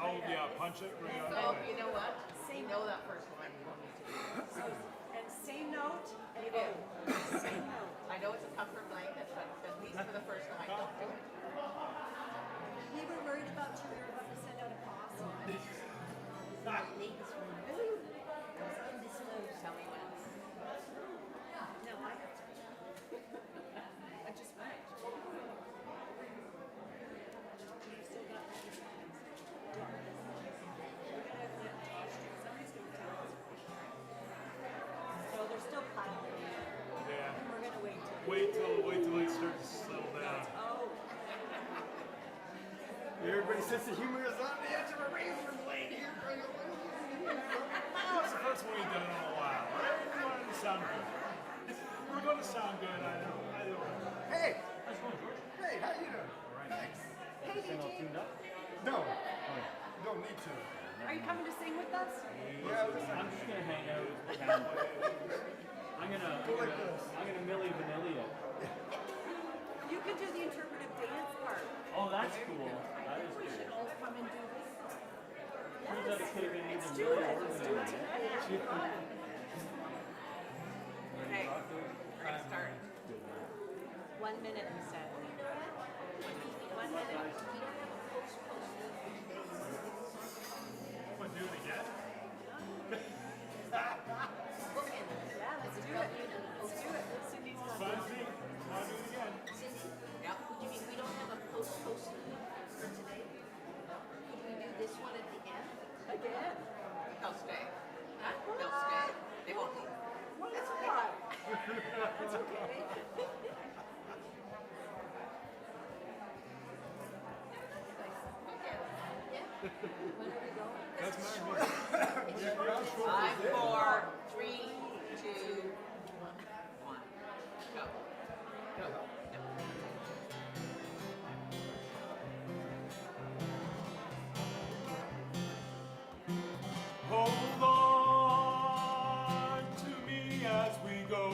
Oh yeah, punch it. Bring it So up. you know what? You know that first line. You don't need to do it. And same note. You do. Same note. I know it's a tougher blanket, but at least for the first line, don't do it. We were worried about you. We were about to send out a posse. Tell me when. No, I got to. I just went. We've still got these things. We're gonna let Josh do. Somebody's gonna tell us. So they're still piling. Yeah. And we're gonna wait till. Wait till it starts to settle down. Oh. Everybody's sense of humor is on the edge of a razor blade here. That was the first one we've done in a while, right? We wanted to sound good. We're going to sound good, I know. Hey! Hey, how you doing? Thanks. Hey, DJ. No, don't need to. Are you coming to sing with us? Yeah, listen. I'm just gonna hang out. I'm gonna Milli Vanilli it. You can do the interpretive dance part. Oh, that's cool. That is We should cool. all come and do this. Turns out it could have been Let's either do Milli it. or Let's do it Vanilli. tonight. Okay, we're gonna start. 1 minute, we said. 1 minute. Want to do it again? Yeah, let's do it. Let's do it. Cindy's not doing Fuzzy, want to do it again? Yep. You mean we don't have a post for today? Could we do this one at the end? it. Again. They'll stay. Huh? They'll stay. They won't leave. That's okay. That's okay. When are we going? That's mine. 5, 4, 3, 2, 1. Go. Go. Hold on to me as we go,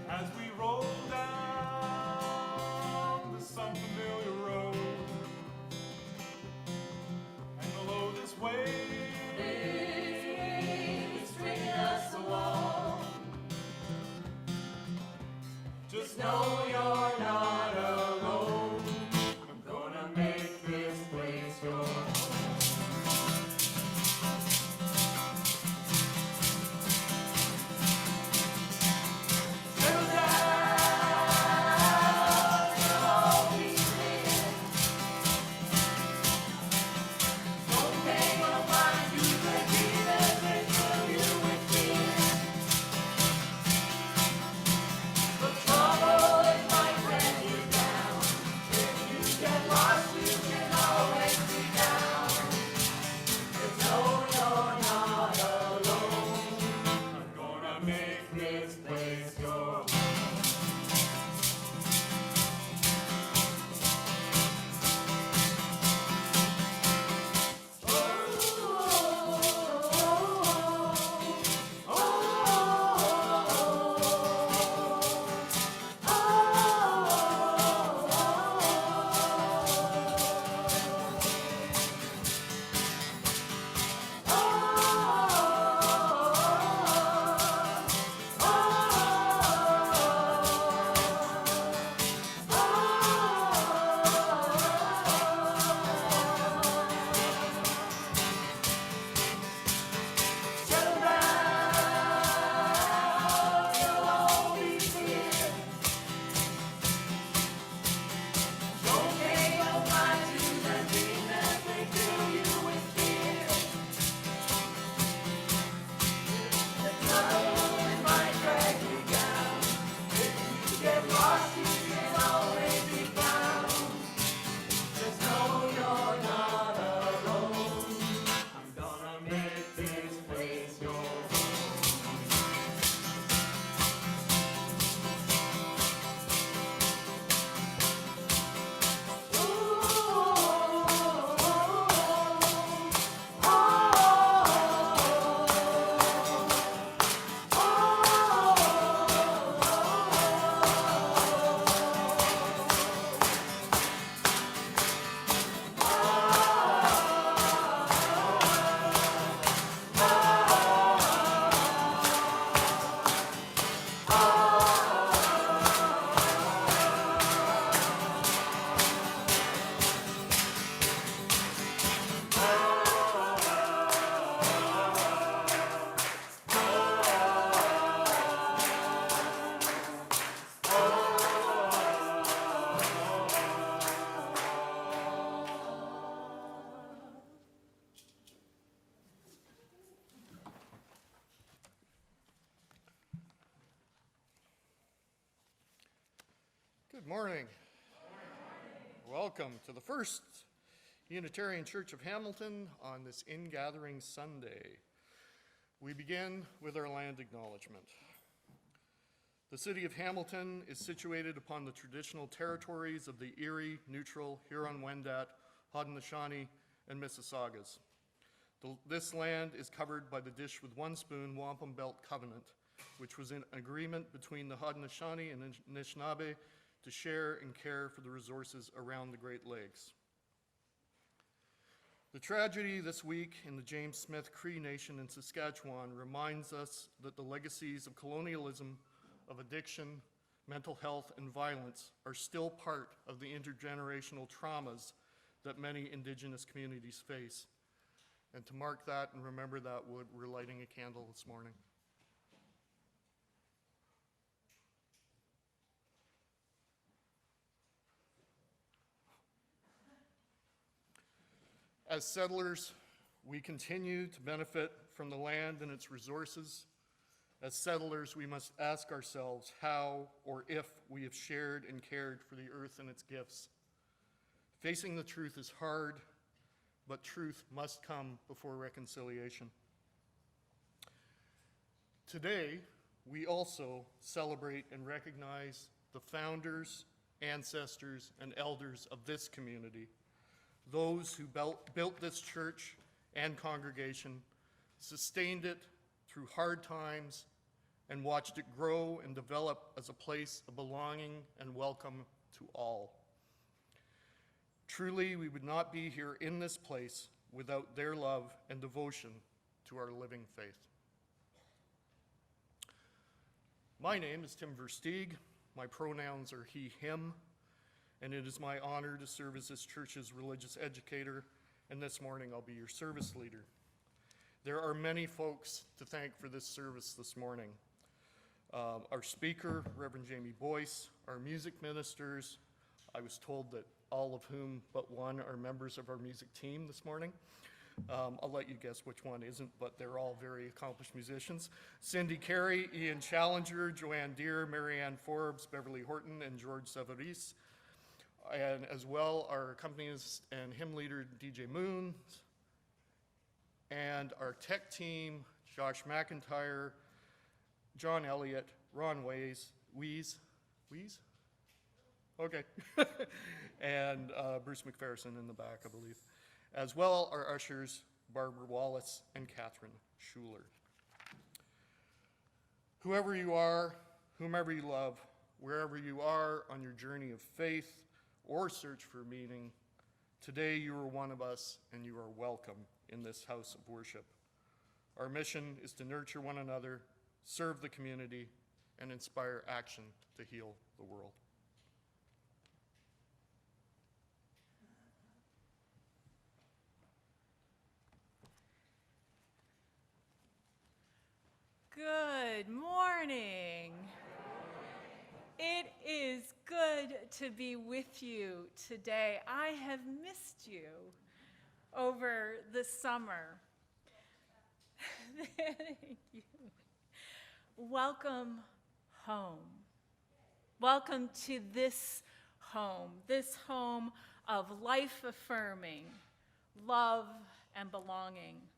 as we roll down this unfamiliar road, and below this way, Good morning. Welcome to the First Unitarian Church of Hamilton on this in-gathering Sunday. We begin with our land acknowledgement. The city of Hamilton is situated upon the traditional territories of the Erie, Neutral, Huron-Wendat, Haudenosaunee, and Mississaugas. This land is covered by the Dish with One Spoon Wampum Belt Covenant, which was an agreement between the Haudenosaunee and Anishinaabe to share and care for the resources around the Great Lakes. The tragedy this week in the James Smith Cree Nation in Saskatchewan reminds us that the legacies of colonialism, of addiction, mental health, and violence are still part of the intergenerational traumas that many Indigenous communities face. And to mark that and remember that, we're lighting a candle this morning. As settlers, we continue to benefit from the land and its resources. As settlers, we must ask ourselves how or if we have shared and cared for the earth and its gifts. Facing the truth is hard, but truth must come before reconciliation. Today, we also celebrate and recognize the founders, ancestors, and elders of this community, those who built this church and congregation, sustained it through hard times, and watched it grow and develop as a place of belonging and welcome to all. Truly, we would not be here in this place without their love and devotion to our living faith. My name is Tim Versteeg. My pronouns are he, him, and it is my honor to serve as this church's religious educator, and this morning I'll be your service leader. There are many folks to thank for this service this morning. Our speaker, Reverend Jamie Boyce, our music ministers, I was told that all of whom but one are members of our music team this morning. I'll let you guess which one isn't, but they're all very accomplished musicians. Cindy Carey, Ian Challenger, Joanne Deere, Marianne Forbes, Beverly Horton, and George Savaris. And as well, our accompanist and hymn leader, DJ Moon, and our tech team, Josh McIntyre, John Elliott, Ron Wees? Okay. And Bruce McPherson in the back, I believe. As well, our ushers, Barbara Wallace and Catherine Schuler. Whoever you are, whomever you love, wherever you are on your journey of faith or search for meaning, today you are one of us and you are welcome in this house of worship. Our mission is to nurture one another, serve the community, and inspire action to heal the world. Good morning. It is good to be with you today. I have missed you over the summer. Thank you. Welcome home. Welcome to this home of life-affirming love and belonging.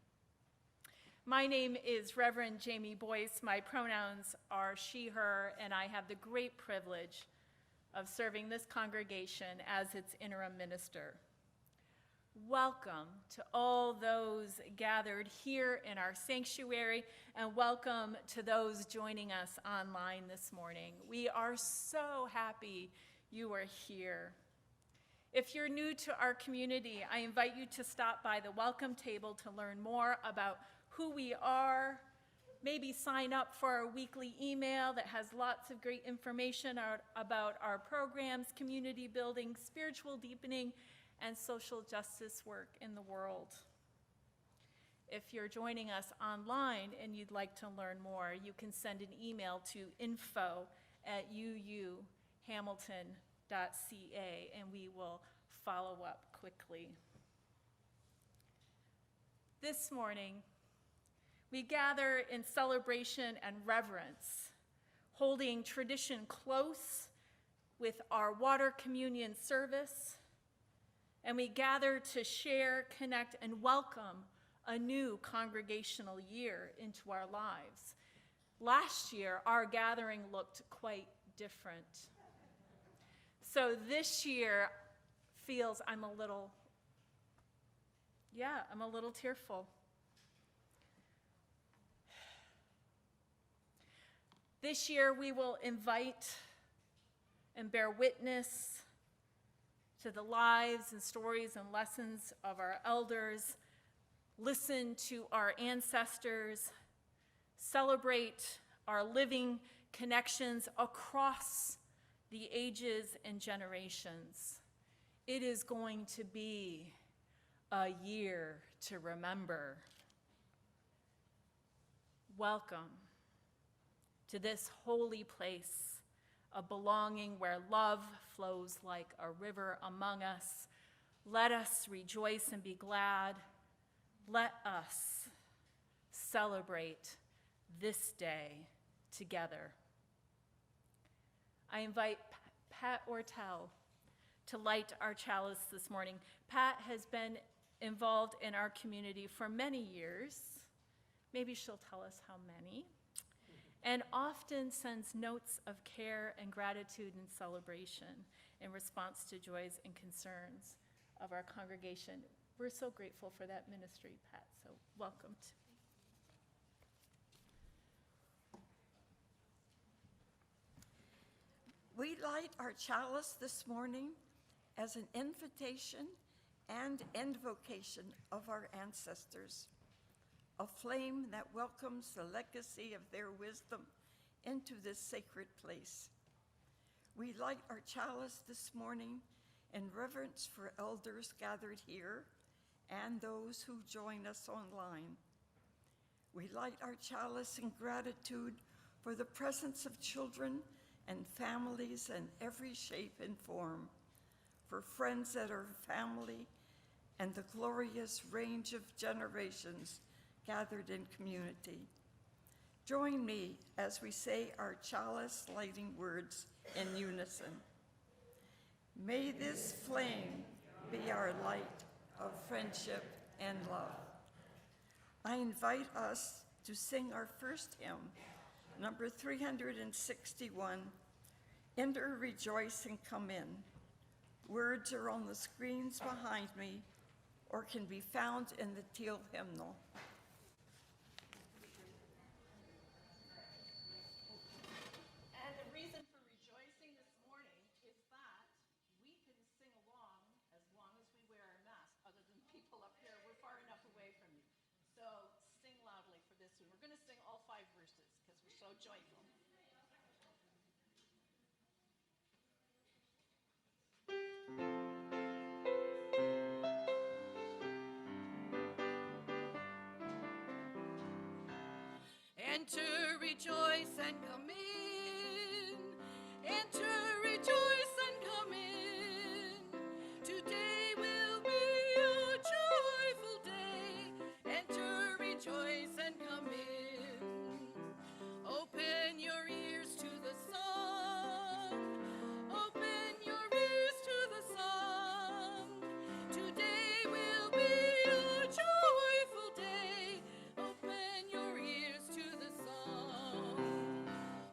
My name is Reverend Jamie Boyce. My pronouns are she, her, and I have the great privilege of serving this congregation as its interim minister. Welcome to all those gathered here in our sanctuary, and welcome to those joining us online this morning. We are so happy you are here. If you're new to our community, I invite you to stop by the welcome table to learn more about who we are. Maybe sign up for our weekly email that has lots of great information about our programs, community building, spiritual deepening, and social justice work in the world. If you're joining us online and you'd like to learn more, you can send an email to info@uuhamilton.ca and we will follow up quickly. This morning, we gather in celebration and reverence, holding tradition close with our water communion service, and we gather to share, connect, and welcome a new congregational year into our lives. Last year, our gathering looked quite different. So this year feels I'm a little tearful. This year we will invite and bear witness to the lives and stories and lessons of our elders, listen to our ancestors, celebrate our living connections across the ages and generations. It is going to be a year to remember. Welcome to this holy place of belonging where love flows like a river among us. Let us rejoice and be glad. Let us celebrate this day together. I invite Pat Ortel to light our chalice this morning. Pat has been involved in our community for many years. Maybe she'll tell us how many. And often sends notes of care and gratitude and celebration in response to joys and concerns of our congregation. We're so grateful for that ministry, Pat, so welcome to We light our chalice this morning as an invitation and invocation of our ancestors, a flame that welcomes the legacy of their wisdom into this sacred place. We light our chalice this morning in reverence for elders gathered here and those who join us online. We light our chalice in gratitude for the presence of children and families in every shape and form, for friends that are family, and the glorious range of generations gathered in community. Join me as we say our chalice lighting words in unison. May this flame be our light of friendship and love. I invite us to sing our first hymn, number 361, Enter, Rejoice, and Come In. Words are on the screens behind me or can be found in the teal hymnal. And the reason for rejoicing this morning is that we can sing along as long as we wear our mask, other than people up here. We're far enough away from you. So sing loudly for this one. We're going to sing all 5 verses because we're so joyful. Enter, rejoice, and come in. Enter, rejoice, and come in. Today will be a joyful day. Enter, rejoice, and come in. Open your ears to the song. Open your ears to the song. Today will be a joyful day. Open your ears to the song.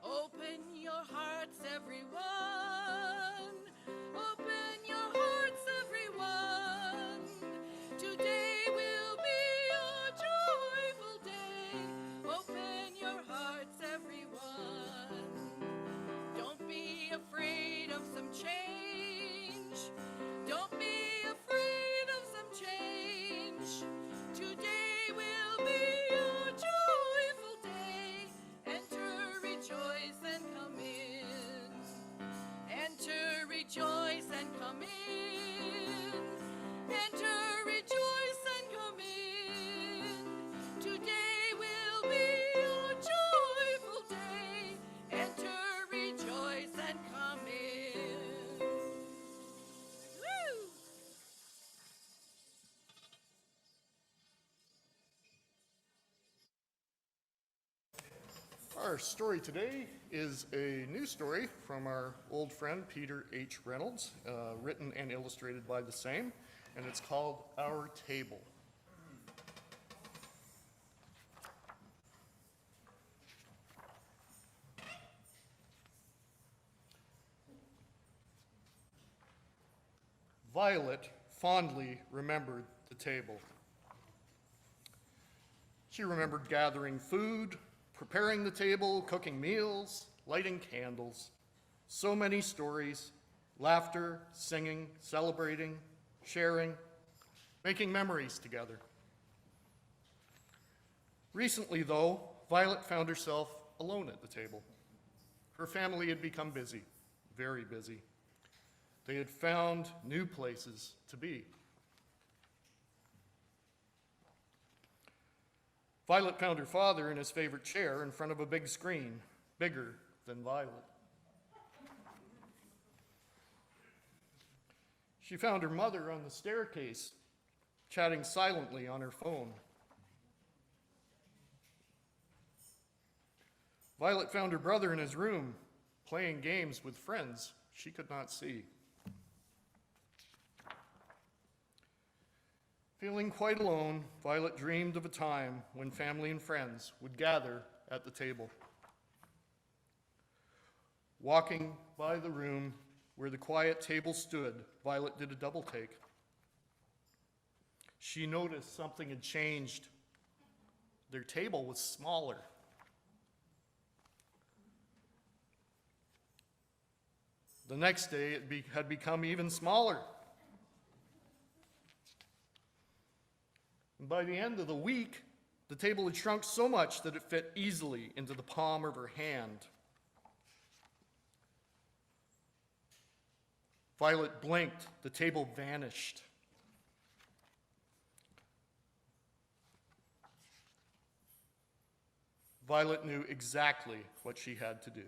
Open your hearts, everyone. Open your hearts, everyone. Today will be a joyful day. Open your hearts, everyone. Don't be afraid of some change. Don't be afraid of some change. Today will be a joyful day. Enter, rejoice, and come in. Enter, rejoice, and come in. Enter, rejoice, and come in. Today will be a joyful day. Enter, rejoice, and come in. Our story today is a new story from our old friend Peter H. Reynolds, written and illustrated by the same, and it's called Our Table. Violet fondly remembered the table. She remembered gathering food, preparing the table, cooking meals, lighting candles. So many stories, laughter, singing, celebrating, sharing, making memories together. Recently, though, Violet found herself alone at the table. Her family had become busy, very busy. They had found new places to be. Violet found her father in his favorite chair in front of a big screen, bigger than Violet. She found her mother on the staircase, chatting silently on her phone. Violet found her brother in his room, playing games with friends she could not see. Feeling quite alone, Violet dreamed of a time when family and friends would gather at the table. Walking by the room where the quiet table stood, Violet did a double take. She noticed something had changed. Their table was smaller. The next day, it had become even smaller. And by the end of the week, the table had shrunk so much that it fit easily into the palm of her hand. Violet blinked, the table vanished. Violet knew exactly what she had to do.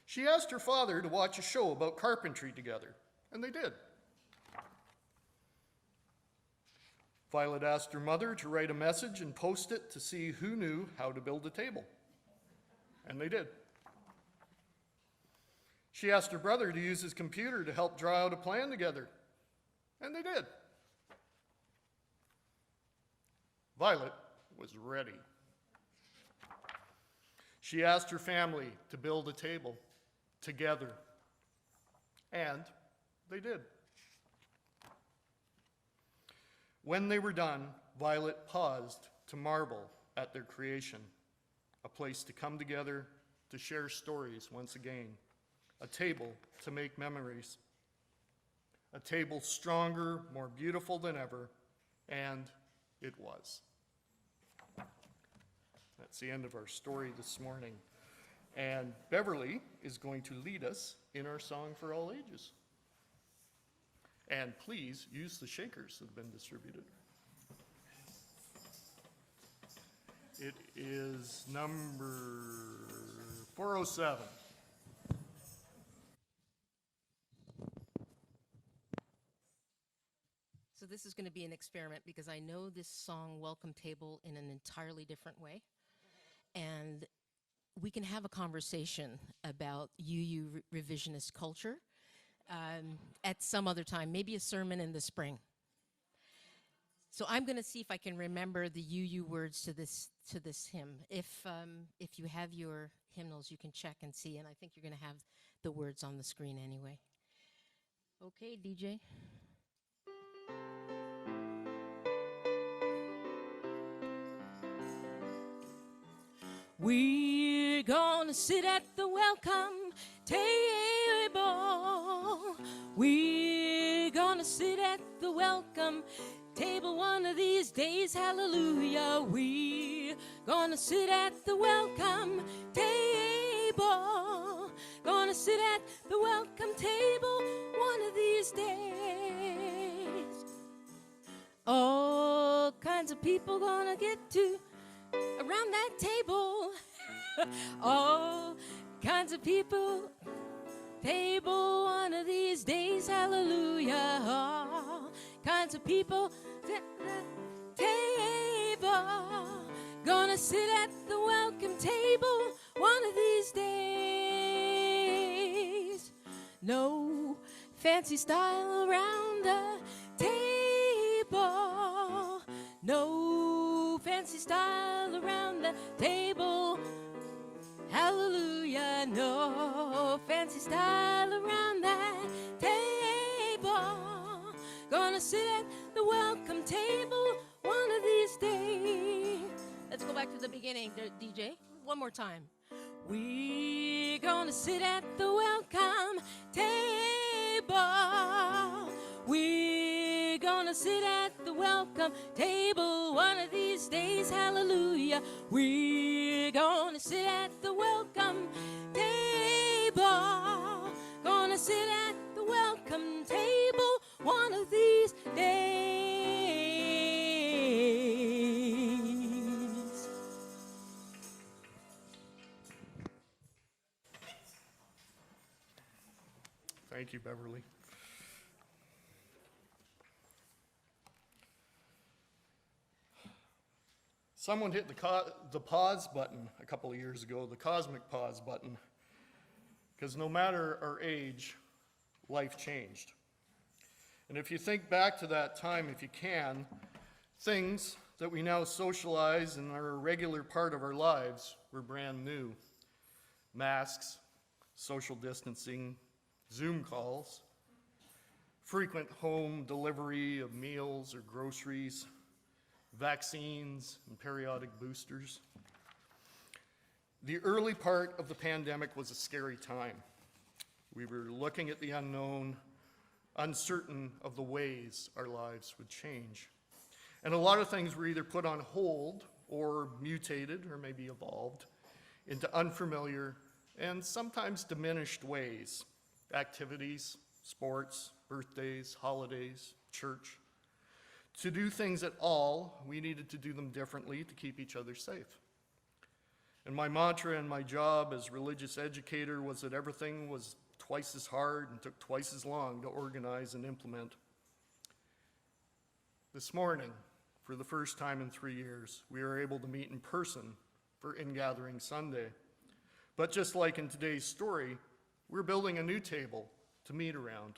She asked her father to watch a show about carpentry together, and they did. Violet asked her mother to write a message and post it to see who knew how to build a table, and they did. She asked her brother to use his computer to help draw out a plan together, and they did. Violet was ready. She asked her family to build a table together, and they did. When they were done, Violet paused to marvel at their creation, a place to come together to share stories once again, a table to make memories, a table stronger, more beautiful than ever, and it was. That's the end of our story this morning. And Beverly is going to lead us in our song for all ages. And please use the shakers that have been distributed. It is number 407. So this is going to be an experiment because I know this song, Welcome Table, in an entirely different way. And we can have a conversation about UU revisionist culture at some other time, maybe a sermon in the spring. So I'm going to see if I can remember the UU words to this hymn. If you have your hymnals, you can check and see, and I think you're going to have the words on the screen anyway. Okay, DJ. We're gonna sit at the welcome table. We're gonna sit at the welcome table one of these days, hallelujah. We're gonna sit at the welcome table. Gonna sit at the welcome table one of these days. All kinds of people gonna get to around that table. All kinds of people, table one of these days, hallelujah. All kinds of people, table, Gonna sit at the welcome table one of these days. No fancy style around the table. No fancy style around the table. Hallelujah, no fancy style around that table. Gonna sit at the welcome table one of these days. Let's go back to the beginning, DJ. One more time. We're gonna sit at the welcome table. We're gonna sit at the welcome table one of these days. Hallelujah. We're gonna sit at the welcome table. Gonna sit at the welcome table one of these days. Thank you, Beverly. Someone hit the pause button a couple of years ago, the cosmic pause button, because no matter our age, life changed. And if you think back to that time, if you can, things that we now socialize and are a regular part of our lives were brand new. Masks, social distancing, Zoom calls, frequent home delivery of meals or groceries, vaccines and periodic boosters. The early part of the pandemic was a scary time. We were looking at the unknown, uncertain of the ways our lives would change. And a lot of things were either put on hold or mutated or maybe evolved into unfamiliar and sometimes diminished ways. Activities, sports, birthdays, holidays, church. To do things at all, we needed to do them differently to keep each other safe. And my mantra in my job as religious educator was that everything was twice as hard and took twice as long to organize and implement. This morning, for the first time in 3 years, we are able to meet in person for In-Gathering Sunday. But just like in today's story, we're building a new table to meet around.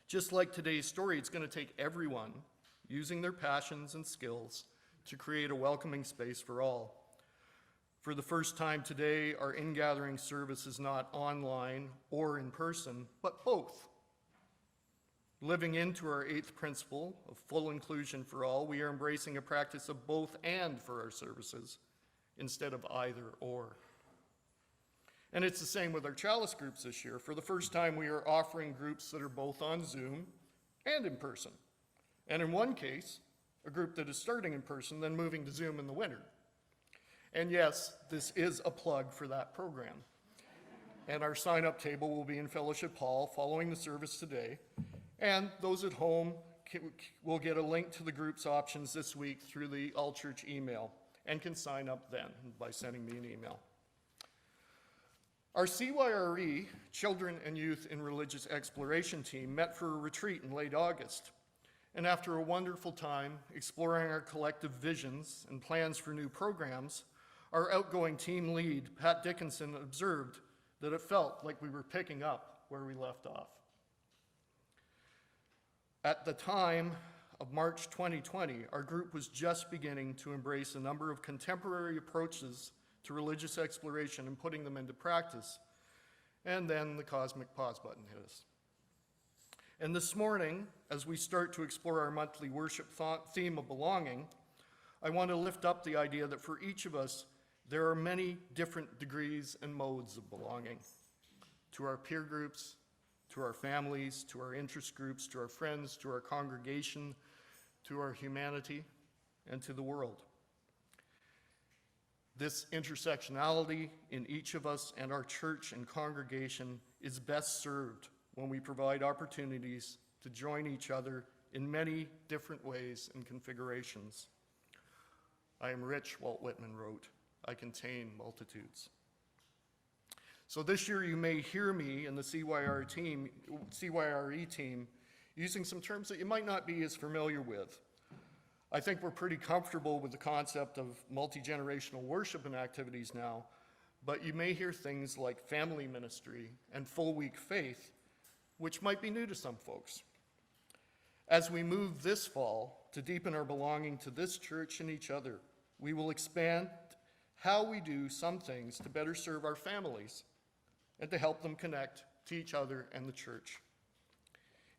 Just like today's story, it's going to take everyone using their passions and skills to create a welcoming space for all. For the first time today, our in-gathering service is not online or in person, but both. Living into our 8th principle of full inclusion for all, we are embracing a practice of both and for our services instead of either or. And it's the same with our chalice groups this year. For the first time, we are offering groups that are both on Zoom and in person. And in one case, a group that is starting in person, then moving to Zoom in the winter. And yes, this is a plug for that program. And our sign-up table will be in Fellowship Hall following the service today. And those at home will get a link to the group's options this week through the all-church email and can sign up then by sending me an email. Our CYRE, Children and Youth in Religious Exploration team, met for a retreat in late August. And after a wonderful time exploring our collective visions and plans for new programs, our outgoing team lead, Pat Dickinson, observed that it felt like we were picking up where we left off. At the time of March 2020, our group was just beginning to embrace a number of contemporary approaches to religious exploration and putting them into practice. And then the cosmic pause button hit us. And this morning, as we start to explore our monthly worship theme of belonging, I want to lift up the idea that for each of us, there are many different degrees and modes of belonging. To our peer groups, to our families, to our interest groups, to our friends, to our congregation, to our humanity, and to the world. This intersectionality in each of us and our church and congregation is best served when we provide opportunities to join each other in many different ways and configurations. I am rich, Walt Whitman wrote. I contain multitudes. So this year you may hear me and the CYRE team using some terms that you might not be as familiar with. I think we're pretty comfortable with the concept of multi-generational worship and activities now, but you may hear things like family ministry and full week faith, which might be new to some folks. As we move this fall to deepen our belonging to this church and each other, we will expand how we do some things to better serve our families and to help them connect to each other and the church.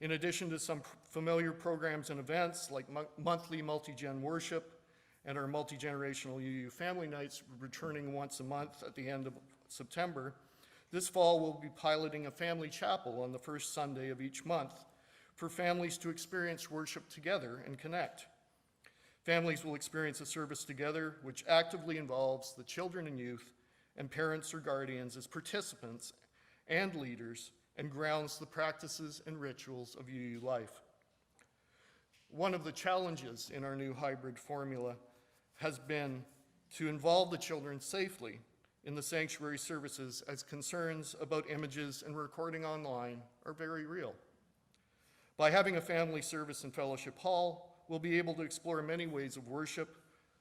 In addition to some familiar programs and events like monthly multi-gen worship and our multi-generational UU family nights returning once a month at the end of September, this fall we'll be piloting a family chapel on the first Sunday of each month for families to experience worship together and connect. Families will experience a service together which actively involves the children and youth and parents or guardians as participants and leaders and grounds the practices and rituals of UU life. One of the challenges in our new hybrid formula has been to involve the children safely in the sanctuary services, as concerns about images and recording online are very real. By having a family service in Fellowship Hall, we'll be able to explore many ways of worship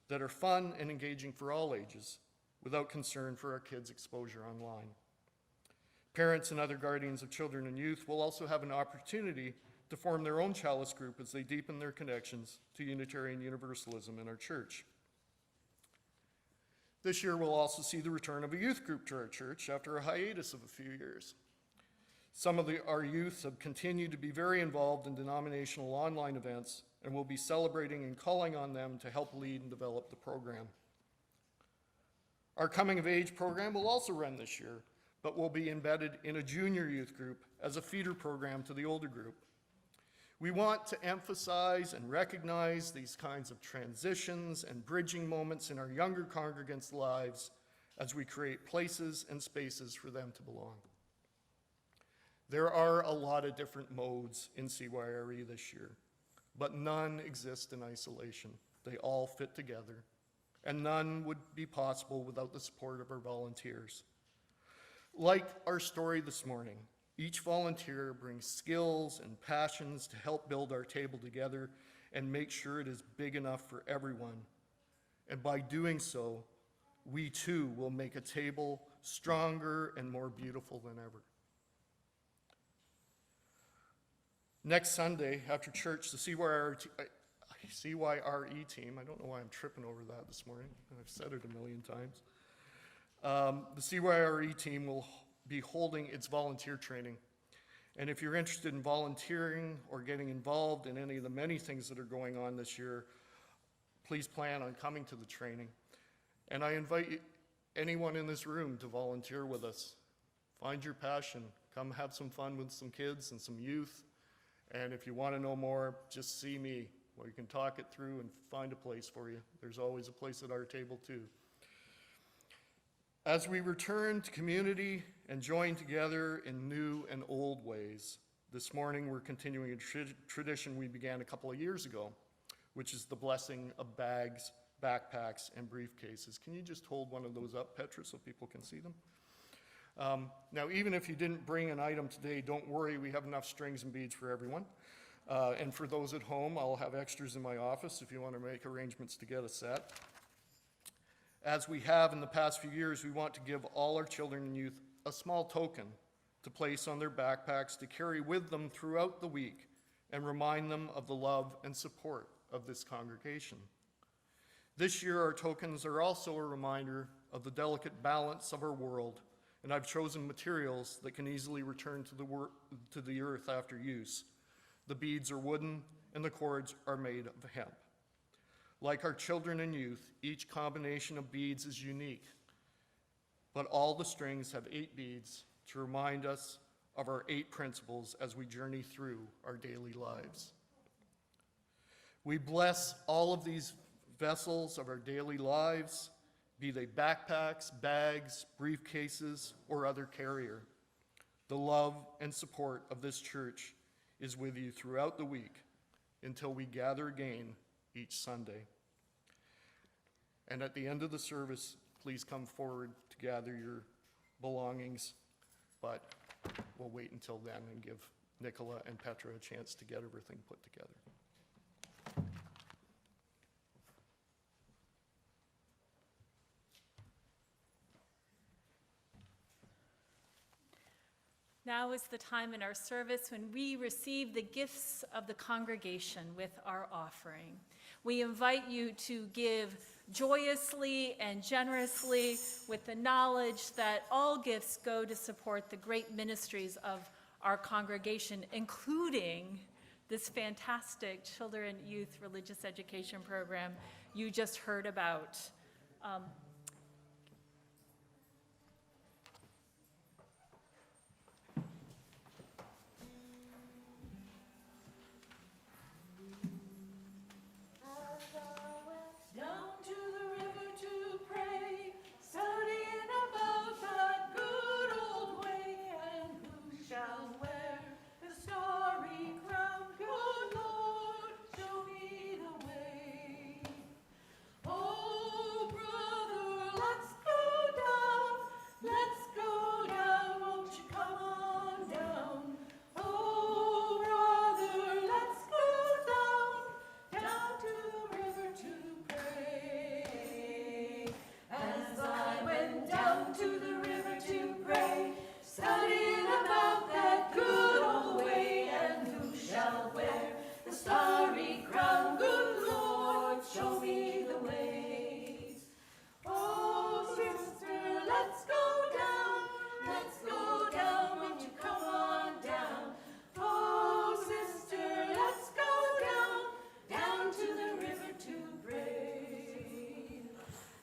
that are fun and engaging for all ages, without concern for our kids' exposure online. Parents and other guardians of children and youth will also have an opportunity to form their own chalice group as they deepen their connections to Unitarian Universalism in our church. This year we'll also see the return of a youth group to our church after a hiatus of a few years. Some of our youth have continued to be very involved in denominational online events, and we'll be celebrating and calling on them to help lead and develop the program. Our coming of age program will also run this year, but will be embedded in a junior youth group as a feeder program to the older group. We want to emphasize and recognize these kinds of transitions and bridging moments in our younger congregants' lives as we create places and spaces for them to belong. There are a lot of different modes in CYRE this year, but none exist in isolation. They all fit together, and none would be possible without the support of our volunteers. Like our story this morning, each volunteer brings skills and passions to help build our table together and make sure it is big enough for everyone. And by doing so, we too will make a table stronger and more beautiful than ever. Next Sunday after church, the CYRE team, I don't know why I'm tripping over that this morning, I've said it a million times. The CYRE team will be holding its volunteer training. And if you're interested in volunteering or getting involved in any of the many things that are going on this year, please plan on coming to the training. And I invite anyone in this room to volunteer with us. Find your passion. Come have some fun with some kids and some youth. And if you want to know more, just see me. We can talk it through and find a place for you. There's always a place at our table too. As we return to community and join together in new and old ways, this morning we're continuing a tradition we began a couple of years ago, which is the blessing of bags, backpacks, and briefcases. Can you just hold one of those up, Petra, so people can see them? Now, even if you didn't bring an item today, don't worry, we have enough strings and beads for everyone. And for those at home, I'll have extras in my office if you want to make arrangements to get a set. As we have in the past few years, we want to give all our children and youth a small token to place on their backpacks to carry with them throughout the week and remind them of the love and support of this congregation. This year, our tokens are also a reminder of the delicate balance of our world, and I've chosen materials that can easily return to the earth after use. The beads are wooden, and the cords are made of hemp. Like our children and youth, each combination of beads is unique, but all the strings have 8 beads to remind us of our 8 principles as we journey through our daily lives. We bless all of these vessels of our daily lives, be they backpacks, bags, briefcases, or other carrier. The love and support of this church is with you throughout the week until we gather again each Sunday. And at the end of the service, please come forward to gather your belongings, but we'll wait until then and give Nicola and Petra a chance to get everything put together. Now is the time in our service when we receive the gifts of the congregation with our offering. We invite you to give joyously and generously with the knowledge that all gifts go to support the great ministries of our congregation, including this fantastic children, youth, religious education program you just heard about. Down to the river to pray, studying about that good old way, and who shall wear the starry crown? Good Lord, show me the way. Oh, brother, let's go down, won't you come on down? Oh, brother, let's go down to the river to pray. As I went down to the river to pray, studying about that good old way, and who shall wear the starry crown? Good Lord, show me the way. Oh, sister, let's go down, won't you come on down? Oh, sister, let's go down to the river to pray.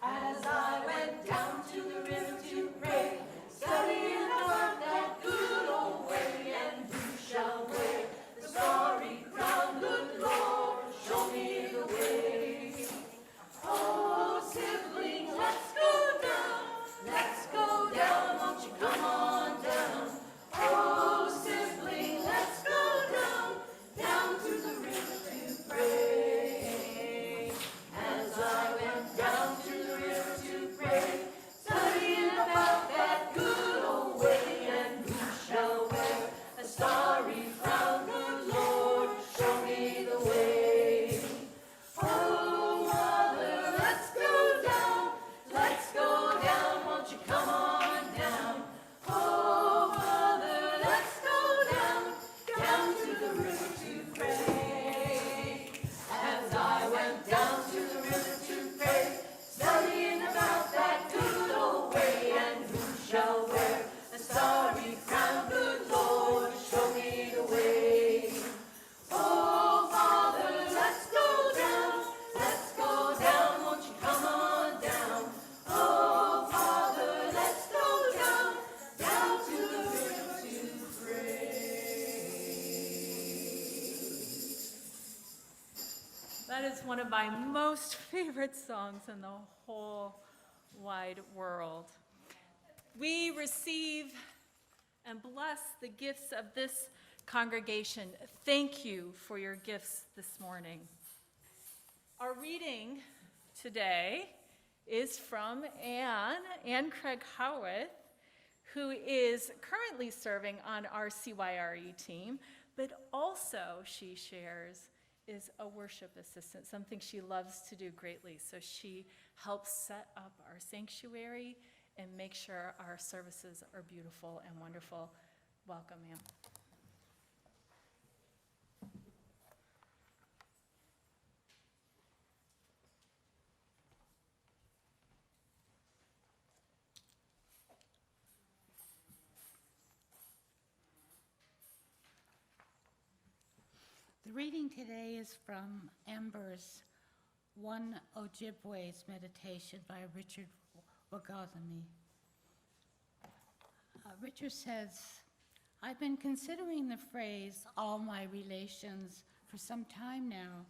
As I went down to the river to pray, studying about that good old way, and who shall wear the starry crown? Good Lord, show me the way. Oh, sibling, let's go down, won't you come on down? Oh, sibling, let's go down to the river to pray. As I went down to the river to pray, studying about that good old way, and who shall wear a starry crown? Good Lord, show me the way. Oh, mother, let's go down, won't you come on down? Oh, mother, let's go down to the river to pray. As I went down to the river to pray, studying about that good old way, and who shall wear the starry crown? Good Lord, show me the way. Oh, Father, let's go down, won't you come on down? Oh, Father, let's go down to the river to pray. That is one of my most favorite songs in the whole wide world. We receive and bless the gifts of this congregation. Thank you for your gifts this morning. Our reading today is from Ann Craig Howarth, who is currently serving on our CYRE team, but also, she shares, is a worship assistant, something she loves to do greatly. So she helps set up our sanctuary and make sure our services are beautiful and wonderful. Welcome, Ann. The reading today is from Amber's One Ojibwe's Meditation by Richard Wagathame. Richard says, I've been considering the phrase, all my relations, for some time now.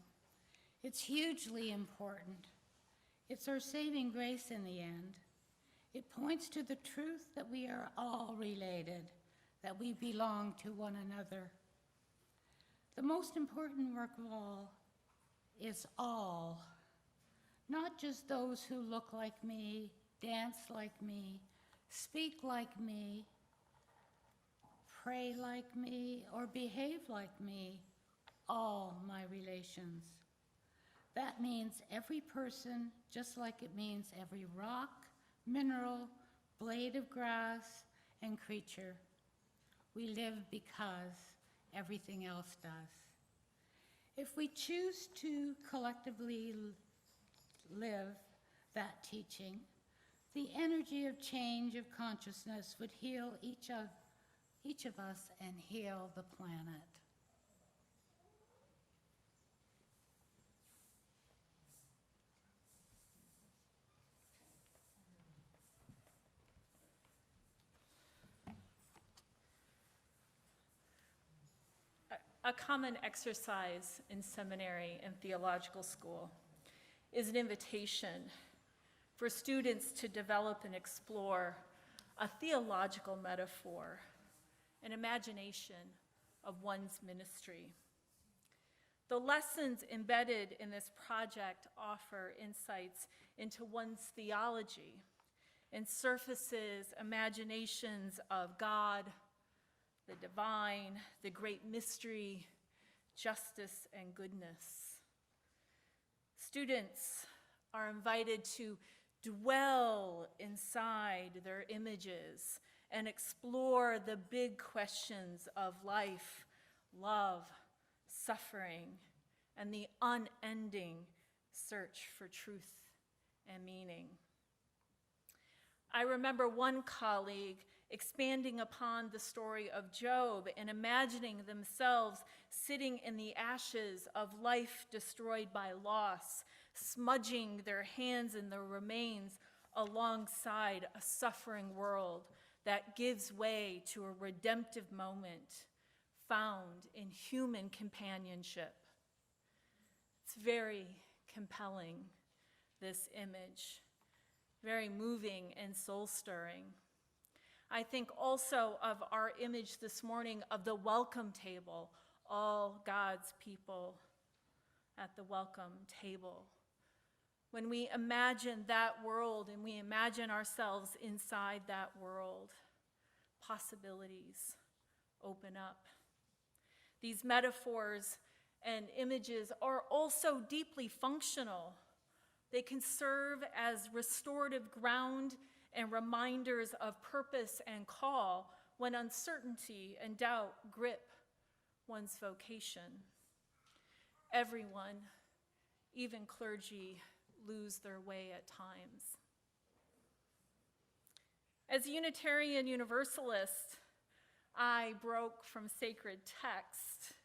It's hugely important. It's our saving grace in the end. It points to the truth that we are all related, that we belong to one another. The most important work of all is all, not just those who look like me, dance like me, speak like me, pray like me, or behave like me, all my relations. That means every person, just like it means every rock, mineral, blade of grass, and creature. We live because everything else does. If we choose to collectively live that teaching, the energy of change of consciousness would heal each of us and heal the planet. A common exercise in seminary and theological school is an invitation for students to develop and explore a theological metaphor, an imagination of one's ministry. The lessons embedded in this project offer insights into one's theology and surfaces imaginations of God, the divine, the great mystery, justice, and goodness. Students are invited to dwell inside their images and explore the big questions of life, love, suffering, and the unending search for truth and meaning. I remember one colleague expanding upon the story of Job and imagining themselves sitting in the ashes of life destroyed by loss, smudging their hands in the remains alongside a suffering world that gives way to a redemptive moment found in human companionship. It's very compelling, this image, very moving and soul-stirring. I think also of our image this morning of the welcome table, all God's people at the welcome table. When we imagine that world and we imagine ourselves inside that world, possibilities open up. These metaphors and images are also deeply functional. They can serve as restorative ground and reminders of purpose and call when uncertainty and doubt grip one's vocation. Everyone, even clergy, lose their way at times. As a Unitarian Universalist, I broke from sacred text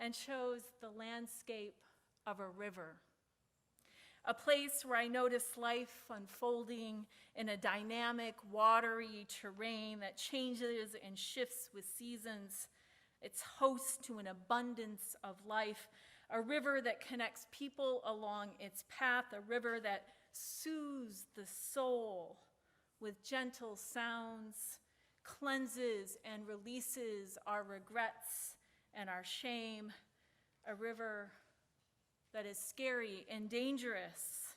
and chose the landscape of a river, a place where I noticed life unfolding in a dynamic, watery terrain that changes and shifts with seasons. It's host to an abundance of life, a river that connects people along its path, a river that soothes the soul with gentle sounds, cleanses and releases our regrets and our shame, a river that is scary and dangerous,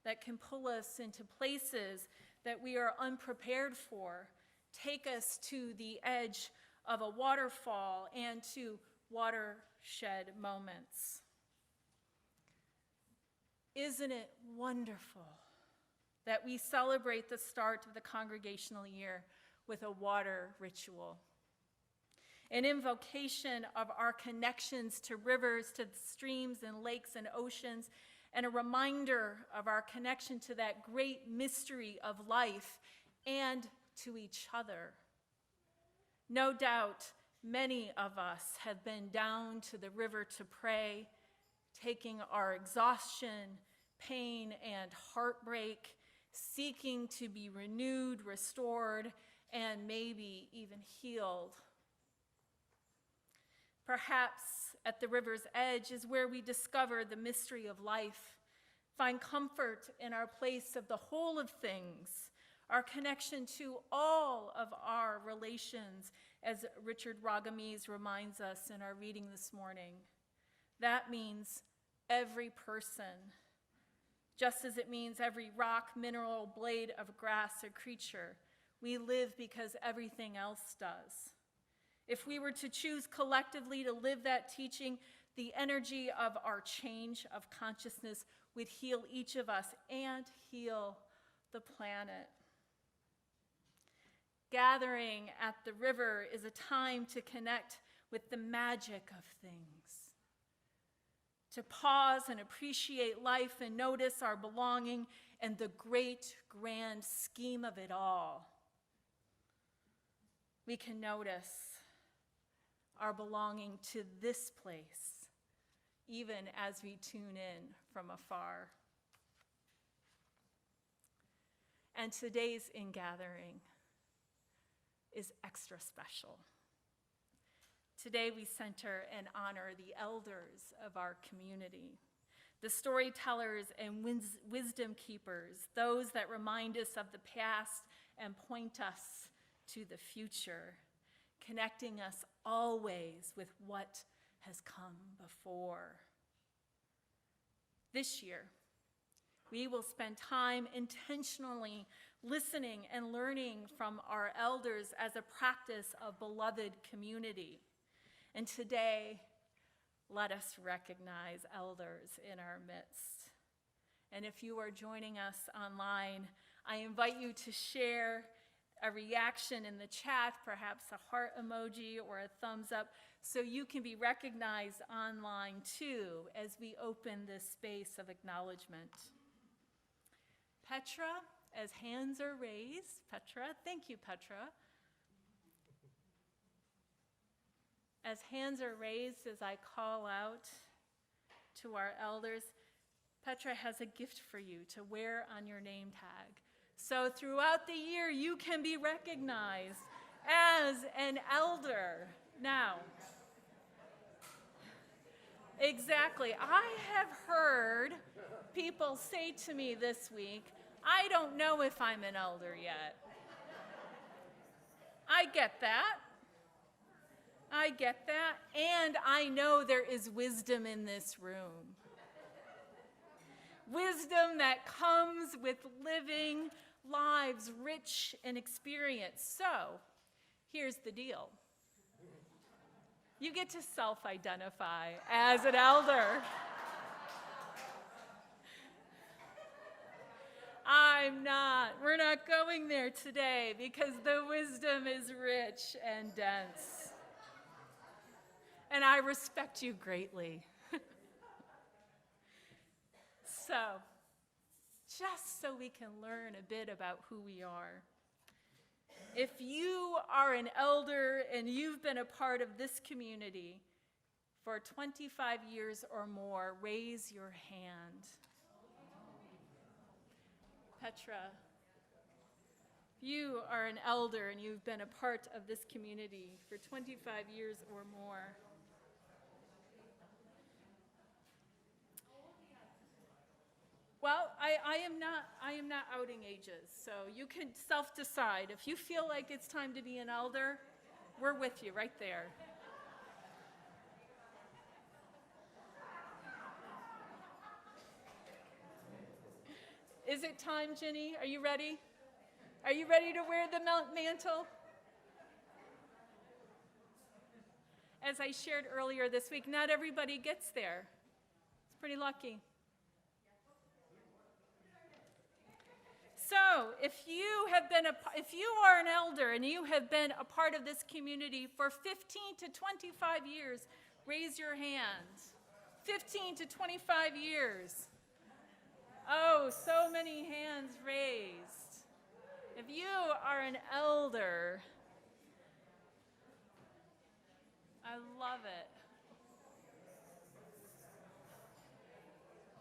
that can pull us into places that we are unprepared for, take us to the edge of a waterfall and to watershed moments. Isn't it wonderful that we celebrate the start of the congregational year with a water ritual? An invocation of our connections to rivers, to streams and lakes and oceans, and a reminder of our connection to that great mystery of life and to each other. No doubt, many of us have been down to the river to pray, taking our exhaustion, pain, and heartbreak, seeking to be renewed, restored, and maybe even healed. Perhaps at the river's edge is where we discover the mystery of life, find comfort in our place of the whole of things, our connection to all of our relations, as Richard Ragamise reminds us in our reading this morning. That means every person, just as it means every rock, mineral, blade of grass, or creature. We live because everything else does. If we were to choose collectively to live that teaching, the energy of our change of consciousness would heal each of us and heal the planet. Gathering at the river is a time to connect with the magic of things, to pause and appreciate life and notice our belonging and the great grand scheme of it all. We can notice our belonging to this place, even as we tune in from afar. And today's ingathering is extra special. Today we center and honor the elders of our community, the storytellers and wisdom keepers, those that remind us of the past and point us to the future, connecting us always with what has come before. This year, we will spend time intentionally listening and learning from our elders as a practice of beloved community. And today, let us recognize elders in our midst. And if you are joining us online, I invite you to share a reaction in the chat, perhaps a heart emoji or a thumbs up, so you can be recognized online too as we open this space of acknowledgement. Petra, as hands are raised, Petra, thank you, Petra. As hands are raised, as I call out to our elders, Petra has a gift for you to wear on your name tag. So throughout the year, you can be recognized as an elder. Now, exactly. I have heard people say to me this week, I don't know if I'm an elder yet. I get that. I get that. And I know there is wisdom in this room. Wisdom that comes with living lives rich in experience. So, here's the deal. You get to self-identify as an elder. We're not going there today because the wisdom is rich and dense. And I respect you greatly. So, just so we can learn a bit about who we are. If you are an elder and you've been a part of this community for 25 years or more, raise your hand. Petra, if you are an elder and you've been a part of this community for 25 years or more, well, I am not outing ages, so you can self-decide. If you feel like it's time to be an elder, we're with you right there. Is it time, Ginny? Are you ready? Are you ready to wear the mantle? As I shared earlier this week, not everybody gets there. It's pretty lucky. So, if you are an elder and you have been a part of this community for 15 to 25 years, raise your hand. 15 to 25 years. Oh, so many hands raised. If you are an elder, I love it.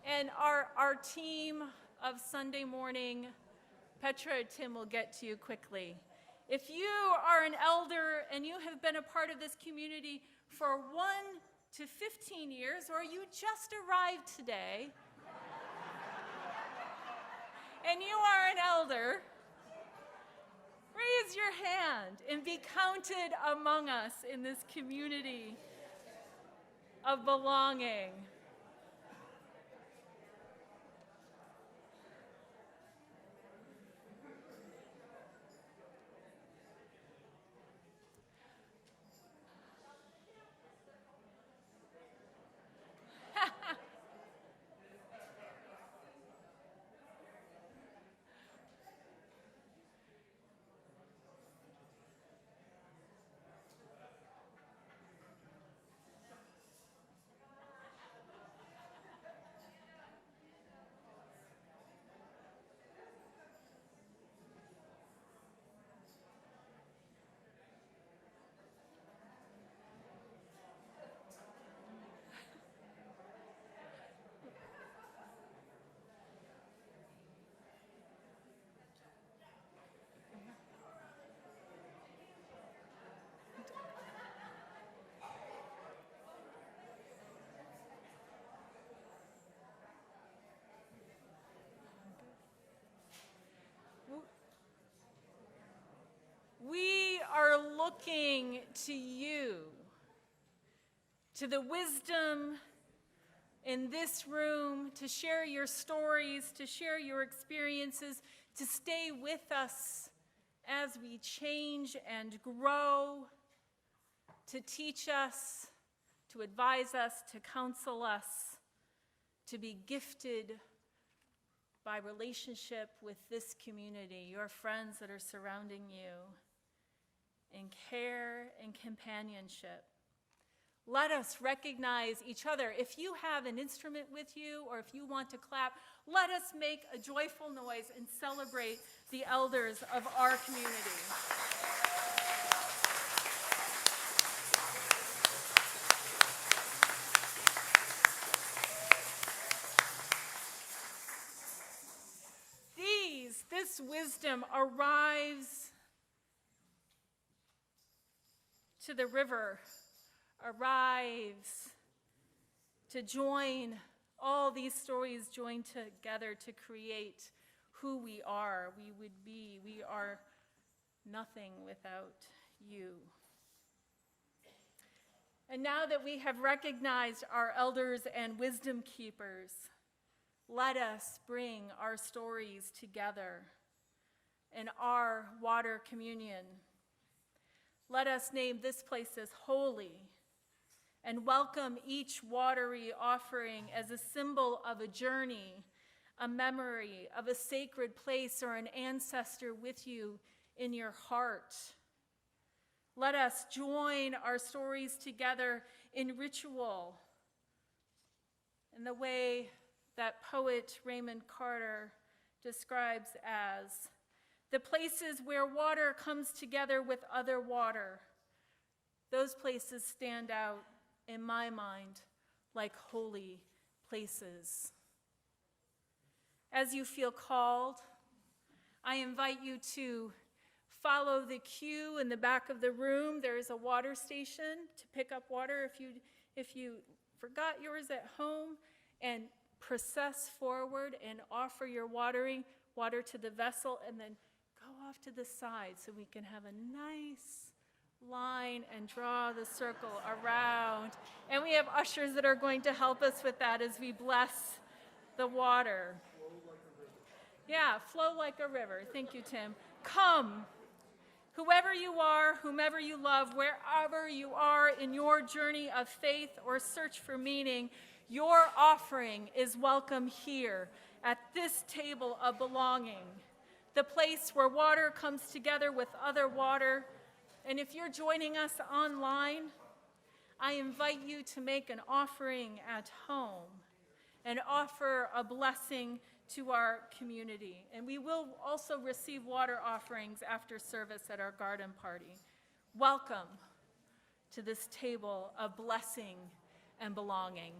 And our team of Sunday morning, Petra and Tim will get to you quickly. If you are an elder and you have been a part of this community for 1 to 15 years, or you just arrived today, and you are an elder, raise your hand and be counted among us in this community of belonging. looking to you, to the wisdom in this room, to share your stories, to share your experiences, to stay with us as we change and grow, to teach us, to advise us, to counsel us, to be gifted by relationship with this community, your friends that are surrounding you, in care and companionship. Let us recognize each other. If you have an instrument with you or if you want to clap, let us make a joyful noise and celebrate the elders of our community. This wisdom arrives to the river, arrives to join all these stories joined together to create who we are, we would be. We are nothing without you. And now that we have recognized our elders and wisdom keepers, let us bring our stories together in our water communion. Let us name this place as holy and welcome each watery offering as a symbol of a journey, a memory of a sacred place or an ancestor with you in your heart. Let us join our stories together in ritual, in the way that poet Raymond Carter describes as the places where water comes together with other water. Those places stand out in my mind like holy places. As you feel called, I invite you to follow the queue in the back of the room. There is a water station to pick up water if you forgot yours at home, and process forward and offer your water to the vessel, and then go off to the side so we can have a nice line and draw the circle around. And we have ushers that are going to help us with that as we bless the water. Yeah, flow like a river. Thank you, Tim. Come, whoever you are, whomever you love, wherever you are in your journey of faith or search for meaning, your offering is welcome here at this table of belonging, the place where water comes together with other water. And if you're joining us online, I invite you to make an offering at home and offer a blessing to our community. And we will also receive water offerings after service at our garden party. Welcome to this table of blessing and belonging.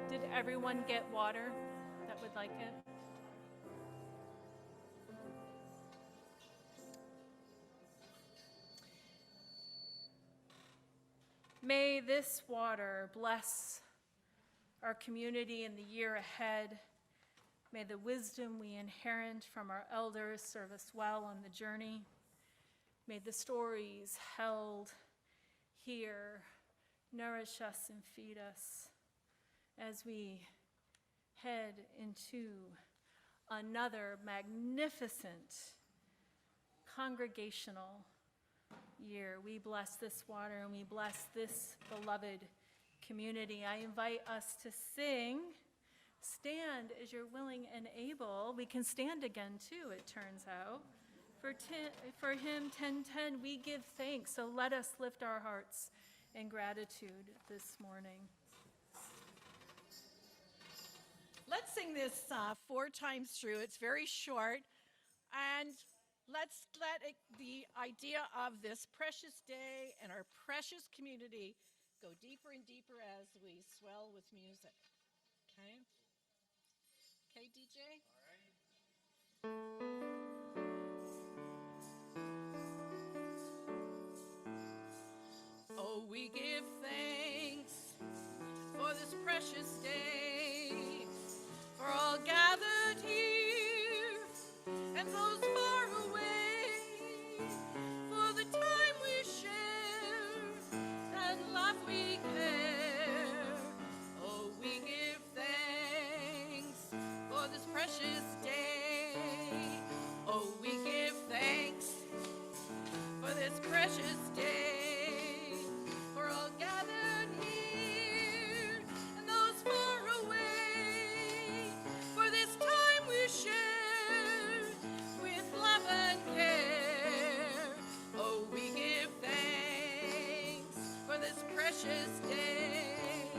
Did everyone get water that would like it? May this water bless our community in the year ahead. May the wisdom we inherit from our elders serve us well on the journey. May the stories held here nourish us and feed us as we head into another magnificent congregational year. We bless this water and we bless this beloved community. I invite us to sing. Stand as you're willing and able. We can stand again too, it turns out. For hymn 1010, we give thanks. So let us lift our hearts in gratitude this morning. Let's sing this 4 times through. It's very short. And let's let the idea of this precious day and our precious community go deeper and deeper as we swell with music. Okay? Okay, DJ? Oh, we give thanks for this precious day, for all gathered here and those far away, for the time we share and love we care. Oh, we give thanks for this precious day. Oh, we give thanks for this precious day, for all gathered here and those far away, for this time we share with love and care. Oh, we give thanks for this precious day.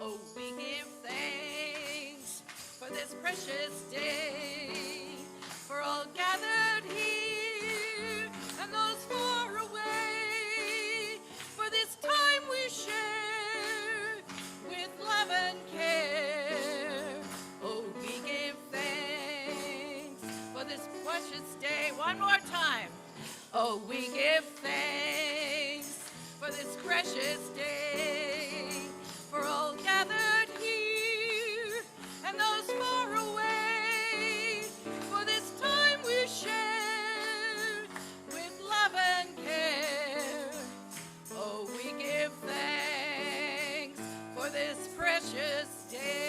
Oh, we give thanks for this precious day, for all gathered here and those far away, for this time we share with love and care. Oh, we give thanks for this precious day. One more time. Oh, we give thanks for this precious day, for all gathered here and those far away, for this time we share with love and care. Oh, we give thanks for this precious day.